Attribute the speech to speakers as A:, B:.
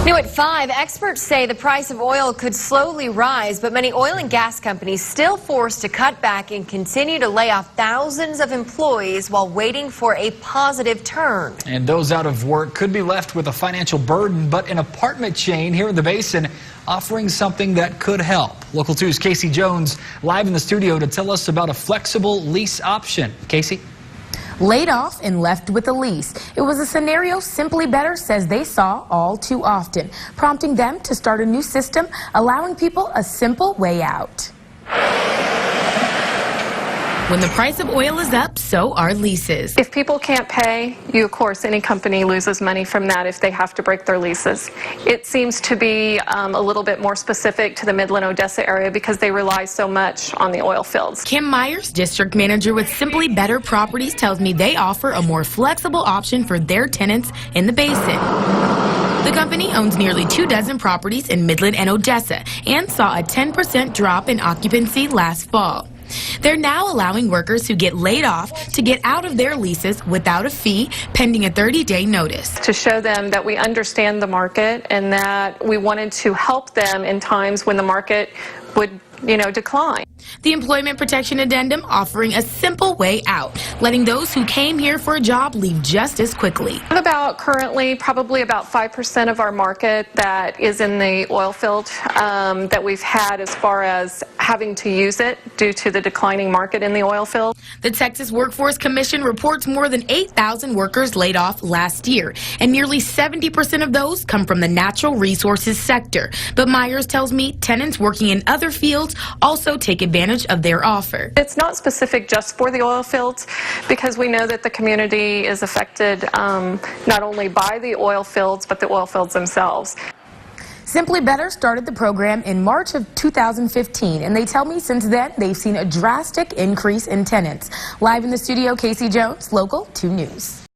A: New at 5, experts say the price of oil could slowly rise, but many oil and gas companies still forced to cut back and continue to lay off thousands of employees while waiting for a positive turn.
B: And those out of work could be left with a financial burden, but an apartment chain here in the basin offering something that could help. Local 2's Casey Jones live in the studio to tell us about a flexible lease option. Casey?
C: Laid off and left with a lease. It was a scenario Simply Better says they saw all too often, prompting them to start a new system, allowing people a simple way out. When the price of oil is up, so are leases.
D: If people can't pay, of course, any company loses money from that if they have to break their leases. It seems to be a little bit more specific to the Midland-Odessa area because they rely so much on the oil fields.
C: Kim Myers, district manager with Simply Better Properties, tells me they offer a more flexible option for their tenants in the basin. The company owns nearly 24 properties in Midland and Odessa and saw a 10% drop in occupancy last fall. They're now allowing workers who get laid off to get out of their leases without a fee, pending a 30-day notice.
D: To show them that we understand the market and that we wanted to help them in times when the market would, decline.
C: The Employment Protection Addendum offering a simple way out, letting those who came here for a job leave just as quickly.
D: Currently, probably about 5% of our market that is in the oil field that we've had as far as having to use it due to the declining market in the oil field.
C: The Texas Workforce Commission reports more than 8,000 workers laid off last year, and nearly 70% of those come from the natural resources sector. But Myers tells me tenants working in other fields also take advantage of their offer.
D: It's not specific just for the oil fields because we know that the community is affected not only by the oil fields but the oil fields themselves.
C: Simply Better started the program in March of 2015, and they tell me since then they've seen a drastic increase in tenants. Live in the studio, Casey Jones, Local 2 News.